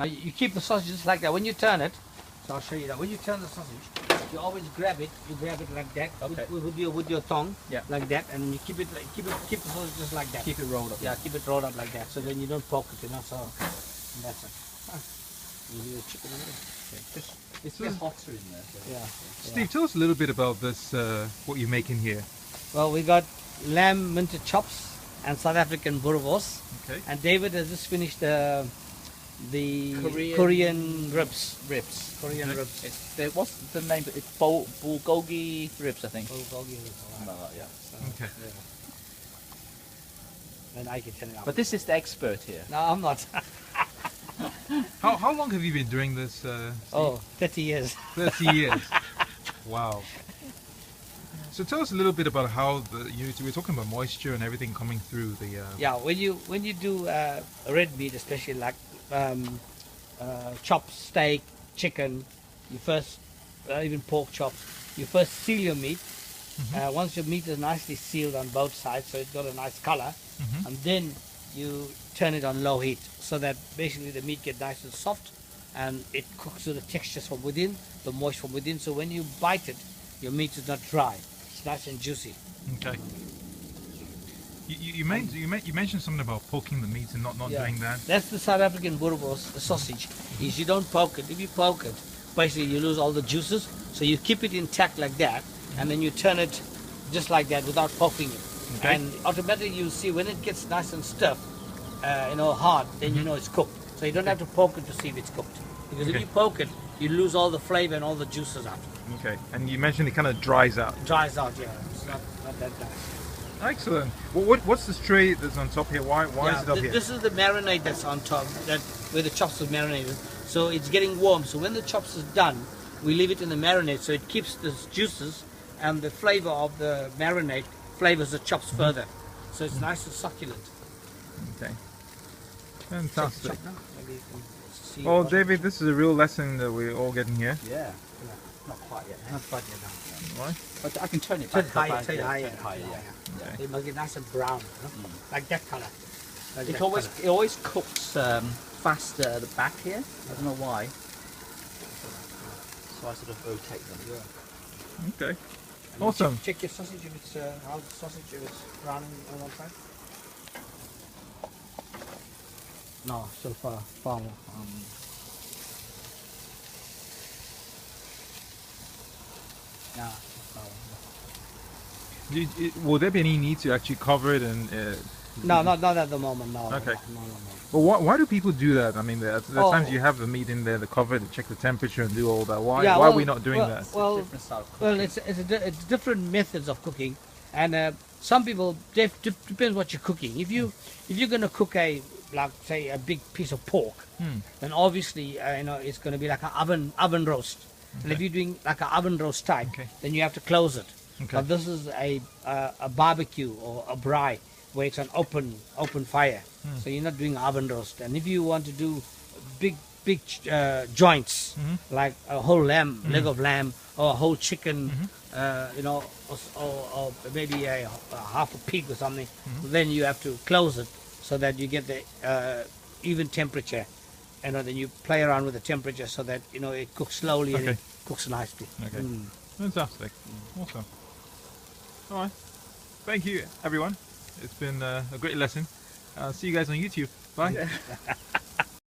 Now you keep the sausage just like that. When you turn it, so I'll show you that. When you turn the sausage, you always grab it. You grab it like that with your tongue, like that, and you keep it keep the sausage just like that. Keep it rolled up. Yeah, keep it rolled up like that. So then you don't poke it, So and that's it. You do the chicken in there. It's a bit hotter in there. So Yeah. Steve, tell us a little bit about this. What you're making here. Well, we got lamb minted chops and South African boerewors. Okay. And David has just finished the Korean ribs. Korean ribs. What's the name? It's bulgogi ribs, I think. Bulgogi ribs. Something like that, yeah. So, Okay. yeah. And I can tell you. But this is the expert here. No, I'm not. How long have you been doing this? Steve? Oh, 30 years. 30 years. Wow. So tell us a little bit about how we're talking about moisture and everything coming through the. Yeah, when you do red meat, especially like chopped steak, chicken, you first even pork chops, you first seal your meat. Once your meat is nicely sealed on both sides, so it's got a nice color, and then you turn it on low heat, so that basically the meat gets nice and soft, and it cooks to the textures from within, the moist from within. So when you bite it, your meat is not dry; it's nice and juicy. Okay. You mentioned something about poking the meat and not doing that. That's the South African boerewors, the sausage. Is you don't poke it. If you poke it, basically you lose all the juices. So you keep it intact like that, and then you turn it just like that without poking it. Okay. And automatically you see when it gets nice and stiff, hard, then you know it's cooked. So you don't have to poke it to see if it's cooked. Because if you poke it, you lose all the flavor and all the juices out. Okay. And you mentioned it kind of dries out. It dries out, yeah. It's not that nice. Excellent. What's this tray that's on top here? Why is it up here? This is the marinade that's on top, where the chops are marinated. So it's getting warm. So when the chops is done, we leave it in the marinade, so it keeps the juices and the flavor of the marinade flavors the chops further. So it's nice and succulent. Okay. Fantastic. Maybe you can see Well, David, this is a real lesson that we're all getting here. Yeah. Not quite yet. Not quite yet, no. Right? But I can turn it Turn back. higher, turn higher. Yeah. Okay. It must get nice and brown, like that color. Like It that always cooks faster at the back here. I don't know why. So I sort of rotate them. Okay. And Awesome. Check your sausage if it's how's the sausage if it's brown on one side. No, still far more. Yeah, Will there be any need to actually cover it and? no, not at the moment. No. Okay. No. Well, why do people do that? I mean, there's times you have the meat in there, the cover, to check the temperature and do all that. Why are we not doing that? Well, it's different methods of cooking, and some people depends what you're cooking. If you're gonna cook a big piece of pork, then obviously it's gonna be like an oven roast. Okay. And if you're doing like an oven roast type, then you have to close it. Okay. But this is a barbecue or a braai, where it's an open fire, so you're not doing oven roast. And if you want to do big joints, like a whole lamb, leg of lamb, or a whole chicken, or maybe a half a pig or something, then you have to close it so that you get the even temperature, and then you play around with the temperature so that it cooks slowly and it cooks nicely. Okay. Fantastic. Awesome. All right. Thank you, everyone. It's been a great lesson. See you guys on YouTube. Bye.